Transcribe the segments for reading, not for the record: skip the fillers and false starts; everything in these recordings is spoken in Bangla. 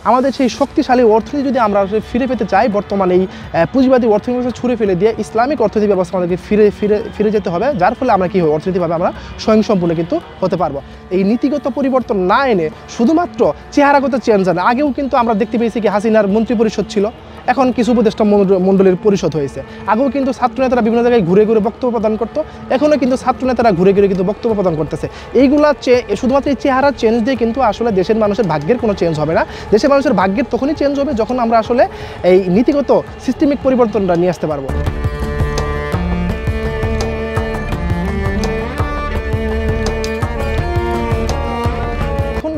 আমাদের সেই শক্তিশালী অর্থনীতি যদি আমরা ফিরে পেতে চাই, বর্তমানে এই পুঁজিবাদী অর্থনীতি ব্যবস্থা ছুঁড়ে ফেলে দিয়ে ইসলামিক অর্থনীতি ব্যবস্থা আমাদেরকে ফিরে যেতে হবে, যার ফলে আমরা কী হবে অর্থনীতিভাবে আমরা স্বয়ংসম্পূর্ণ কিন্তু হতে পারবো। এই নীতিগত পরিবর্তন না এনে শুধুমাত্র চেহারাগত চেঞ্জ আনে। আগেও কিন্তু আমরা দেখতে পেয়েছি কি হাসিনার মন্ত্রিপরিষদ ছিল, এখন কিছু উপদেষ্টা মণ্ডলীর পরিষদ হয়েছে। আগেও কিন্তু ছাত্রনেতারা বিভিন্ন জায়গায় ঘুরে ঘুরে বক্তব্য প্রদান করতো, এখনও কিন্তু ছাত্রনেতারা ঘুরে ঘুরে কিন্তু বক্তব্য প্রদান করতেছে। এইগুলা শুধুমাত্র এই চেহারা চেঞ্জ দিয়ে কিন্তু আসলে দেশের মানুষের ভাগ্যের কোনো চেঞ্জ হবে না। দেশের মানুষের ভাগ্যের তখনই চেঞ্জ হবে যখন আমরা আসলে এই নীতিগত সিস্টেমিক পরিবর্তনটা নিয়ে আসতে পারবো।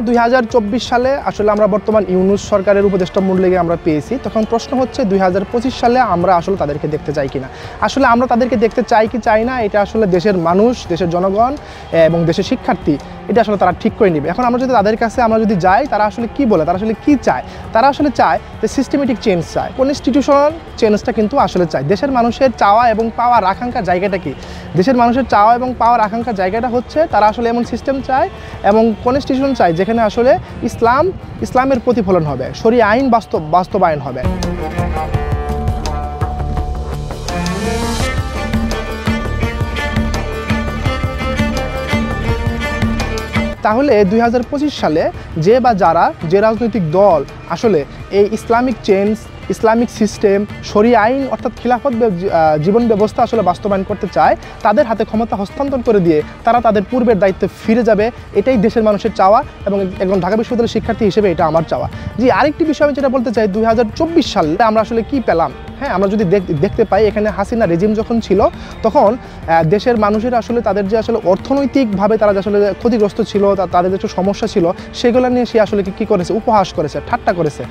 2024 সালে আসলে আমরা বর্তমান ইউনূস সরকারের উপদেষ্টা মণ্ডলীকে আমরা পেয়েছি। তখন প্রশ্ন হচ্ছে 2025 সালে আমরা আসলে তাদেরকে দেখতে চাই কিনা। আসলে আমরা তাদেরকে দেখতে চাই কি চাই না, এটা আসলে দেশের মানুষ, দেশের জনগণ এবং দেশের শিক্ষার্থী এটা আসলে তারা ঠিক করে নেবে। এখন আমরা যদি তাদের কাছে আমরা যদি যাই, তারা আসলে কি বলে, তারা আসলে কি চায়? তারা আসলে চায় যে সিস্টেমেটিক চেঞ্জ চায়, কনস্টিটিউশনাল চেঞ্জটা কিন্তু আসলে চায়। দেশের মানুষের চাওয়া এবং পাওয়ার আকাঙ্ক্ষার জায়গাটা কি? দেশের মানুষের চাওয়া এবং পাওয়ার আকাঙ্ক্ষার জায়গাটা হচ্ছে তারা আসলে এমন সিস্টেম চায় এবং কনস্টিটিউশন চায় যেখানে আসলে ইসলামের প্রতিফলন হবে, শরীয়ত আইন বাস্তবায়ন হবে। তাহলে 2025 সালে যে রাজনৈতিক দল আসলে এই ইসলামিক চেঞ্জ, ইসলামিক সিস্টেম, শরীয়ত আইন অর্থাৎ খিলাফত জীবন ব্যবস্থা আসলে বাস্তবায়ন করতে চায়, তাদের হাতে ক্ষমতা হস্তান্তর করে দিয়ে তারা তাদের পূর্বের দায়িত্বে ফিরে যাবে, এটাই দেশের মানুষের চাওয়া এবং একজন ঢাকা বিশ্ববিদ্যালয়ের শিক্ষার্থী হিসেবে এটা আমার চাওয়া। জি, আরেকটি বিষয় আমি যেটা বলতে চাই, 2024 সালে আমরা আসলে কি পেলাম? হ্যাঁ, আমরা যদি দেখতে পাই এখানে হাসিনা রেজিম যখন ছিল তখন দেশের মানুষের আসলে তাদের যে আসলে অর্থনৈতিকভাবে তারা যে আসলে ক্ষতিগ্রস্ত ছিল, তাদের যে সমস্যা ছিল সেগুলো নিয়ে সে আসলে কী করেছে, উপহাস করেছে, ঠাট্টা করেছে।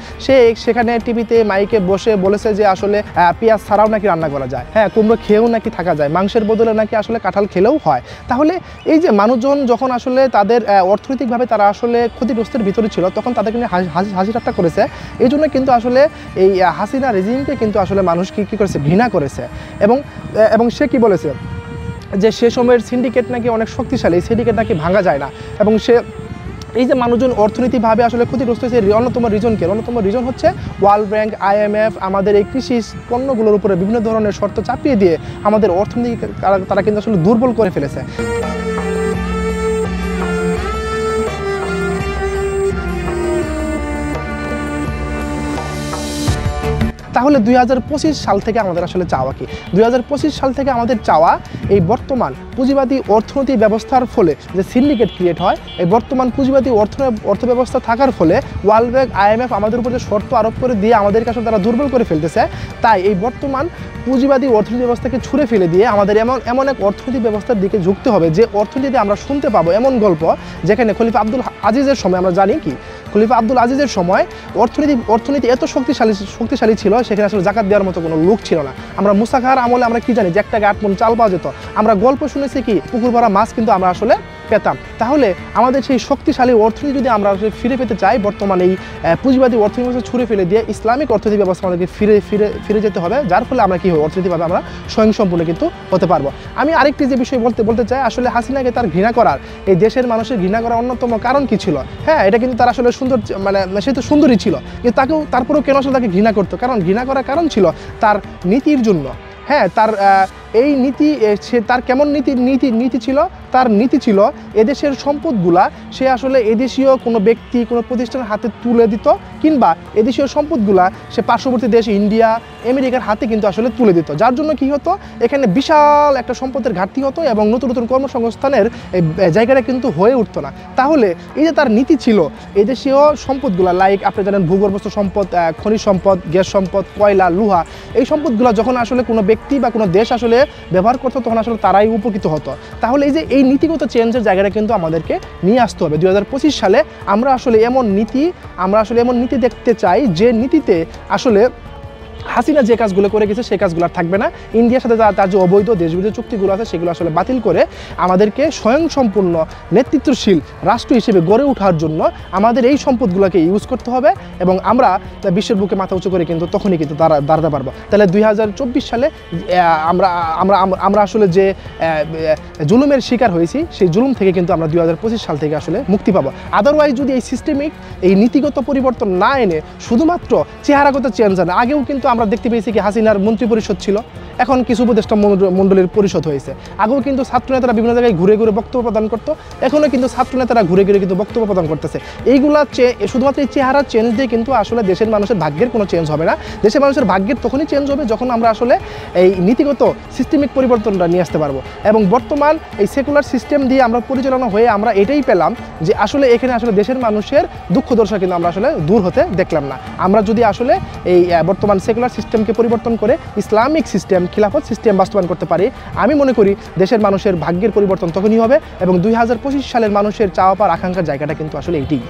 সেখানে টিভিতে মাইকে বসে বলেছে যে আসলে পেঁয়াজ ছাড়াও নাকি রান্না করা যায়, হ্যাঁ কুমড়ো খেয়েও নাকি থাকা যায়, মাংসের বদলে নাকি আসলে কাঁঠাল খেলেও হয়। তাহলে এই যে মানুষজন যখন আসলে তাদের অর্থনৈতিকভাবে তারা আসলে ক্ষতিগ্রস্তের ভিতরে ছিল তখন তাদেরকে নিয়ে হাসি ঠাট্টা করেছে। এই জন্য কিন্তু আসলে এই হাসিনা রেজিমকে কিন্তু আসলে মানুষ কী করেছে, ঘৃণা করেছে। এবং সে কি বলেছে যে সে সময়ের সিন্ডিকেট নাকি অনেক শক্তিশালী, সিন্ডিকেট নাকি ভাঙা যায় না। এবং সে এই যে মানুষজন অর্থনীতিভাবে আসলে ক্ষতিগ্রস্ত হয়েছে, অন্যতম রিজন হচ্ছে ওয়ার্ল্ড ব্যাংক, IMF আমাদের এই কৃষি পণ্যগুলোর উপরে বিভিন্ন ধরনের শর্ত চাপিয়ে দিয়ে আমাদের অর্থনীতি তারা কিন্তু আসলে দুর্বল করে ফেলেছে। তাহলে 2025 সাল থেকে আমাদের আসলে চাওয়া কি? 2025 সাল থেকে আমাদের চাওয়া এই বর্তমান পুঁজিবাদী অর্থনীতি ব্যবস্থার ফলে যে সিন্ডিকেট ক্রিয়েট হয়, এই বর্তমান পুঁজিবাদী অর্থ ব্যবস্থা থাকার ফলে ওয়ার্ল্ড ব্যাংক, IMF আমাদের উপর যে শর্ত আরোপ করে দিয়ে আমাদেরকে আসলে তারা দুর্বল করে ফেলতেছে। তাই এই বর্তমান পুঁজিবাদী অর্থনীতি ব্যবস্থাকে ছুঁড়ে ফেলে দিয়ে আমাদের এমন এক অর্থনীতি ব্যবস্থার দিকে ঝুঁকতে হবে যে অর্থনীতিতে আমরা শুনতে পাবো এমন গল্প যেখানে খলিফা আব্দুল আজিজের সময়, আমরা জানি কি খলিফা আব্দুল আজিজের সময় অর্থনীতি এত শক্তিশালী ছিল সেখানে আসলে জাকাত দেওয়ার মতো কোনো লোক ছিল না। আমরা মুসা খার আমলে আমরা কি জানি যে 1 টাকা 8 মণ চাল পাওয়া যেত। আমরা গল্প শুনেছি কি পুকুর ভরা মাছ কিন্তু আমরা আসলে পেতাম। তাহলে আমাদের সেই শক্তিশালী অর্থনীতি যদি আমরা ফিরে পেতে চাই, বর্তমানে এই পুঁজিবাদী অর্থনীতি ব্যবস্থা ছুঁড়ে ফেলে দিয়ে ইসলামিক অর্থনীতি ব্যবস্থা আমাদেরকে ফিরে যেতে হবে, যার ফলে আমরা কী হবে অর্থনীতিভাবে আমরা স্বয়ংসম্পূর্ণ কিন্তু হতে পারবো। আমি আরেকটি যে বিষয় বলতে চাই, আসলে হাসিনাকে তার ঘৃণা করার, এই দেশের মানুষের ঘৃণা করার অন্যতম কারণ কি ছিল? হ্যাঁ, এটা কিন্তু তার আসলে সুন্দর, মানে সে তো সুন্দরই ছিল, কিন্তু তারপরেও কেন আসলে তাকে ঘৃণা করতো? কারণ ঘৃণা করার কারণ ছিল তার নীতির জন্য। হ্যাঁ, তার এই নীতি, তার কেমন নীতি ছিল? তার নীতি ছিল এদেশের সম্পদগুলা সে আসলে এদেশীয় কোনো ব্যক্তি, কোনো প্রতিষ্ঠানের হাতে তুলে দিত, কিংবা এদেশীয় সম্পদগুলা সে পার্শ্ববর্তী দেশ ইন্ডিয়া, আমেরিকার হাতে কিন্তু আসলে তুলে দিত। যার জন্য কি হতো, এখানে বিশাল একটা সম্পদের ঘাটতি হতো এবং নতুন নতুন কর্মসংস্থানের জায়গাটা কিন্তু হয়ে উঠতো না। তাহলে এই যে তার নীতি ছিল এদেশীয় সম্পদগুলা, লাইক আপনি জানেন ভূগর্ভস্থ সম্পদ, খনিজ সম্পদ, গ্যাস সম্পদ, কয়লা, লোহা, এই সম্পদগুলো যখন আসলে কোনো ব্যক্তি বা কোনো দেশ আসলে ব্যবহার করতো তখন আসলে তারাই উপকৃত হতো। তাহলে এই যে এই নীতিগত চেঞ্জের জায়গাটা কিন্তু আমাদেরকে নিয়ে আসতে হবে। 2025 সালে আমরা আসলে এমন নীতি দেখতে চাই যে নীতিতে আসলে হাসিনা যে কাজগুলো করে গেছে সেই কাজগুলো আর থাকবে না। ইন্ডিয়ার সাথে তার যে অবৈধ দেশবিরোধী চুক্তিগুলো আছে সেগুলো আসলে বাতিল করে আমাদেরকে স্বয়ংসম্পূর্ণ নেতৃত্বশীল রাষ্ট্র হিসেবে গড়ে ওঠার জন্য আমাদের এই সম্পদগুলোকে ইউজ করতে হবে এবং আমরা বিশ্বের বুকে মাথা উঁচু করে কিন্তু তখনই কিন্তু দাঁড়াতে পারবো। তাহলে 2024 সালে আমরা আমরা আমরা আসলে যে জুলুমের শিকার হয়েছি সেই জুলুম থেকে কিন্তু আমরা 2025 সাল থেকে আসলে মুক্তি পাবো। আদারওয়াইজ যদি এই সিস্টেমিক এই নীতিগত পরিবর্তন না এনে শুধুমাত্র চেহারাগত চেঞ্জ আনে, আগেও কিন্তু আমরা দেখতে পেয়েছি কি হাসিনার মন্ত্রী পরিষদ ছিল, এখন কিছু উপদেষ্টা মণ্ডলীর পরিষদ হয়েছে। আগেও কিন্তু ছাত্রনেতারা বিভিন্ন জায়গায় ঘুরে ঘুরে বক্তব্য প্রদান করতো, এখনও কিন্তু ছাত্রনেতারা ঘুরে ঘুরে কিন্তু বক্তব্য প্রদান করতেছে। এইগুলা শুধুমাত্র এই চেহারা চেঞ্জ দিয়ে কিন্তু আসলে দেশের মানুষের ভাগ্যের কোনো চেঞ্জ হবে না। দেশের মানুষের ভাগ্যের তখনই চেঞ্জ হবে যখন আমরা আসলে এই নীতিগত সিস্টেমিক পরিবর্তনটা নিয়ে আসতে পারবো। এবং বর্তমান এই সেকুলার সিস্টেম দিয়ে আমরা পরিচালনা হয়ে আমরা এটাই পেলাম যে আসলে এখানে আসলে দেশের মানুষের দুঃখ দশা কিন্তু আমরা আসলে দূর হতে দেখলাম না। আমরা যদি আসলে এই বর্তমান সেকুলার সিস্টেমকে পরিবর্তন করে ইসলামিক সিস্টেম, খিলাফত সিস্টেম বাস্তবায়ন করতে পারি, আমি মনে করি দেশের মানুষের ভাগ্যের পরিবর্তন তখনই হবে এবং 2025 সালের মানুষের চাওয়া পাওয়ার আকাঙ্ক্ষার জায়গাটা কিন্তু আসলে এইটাই।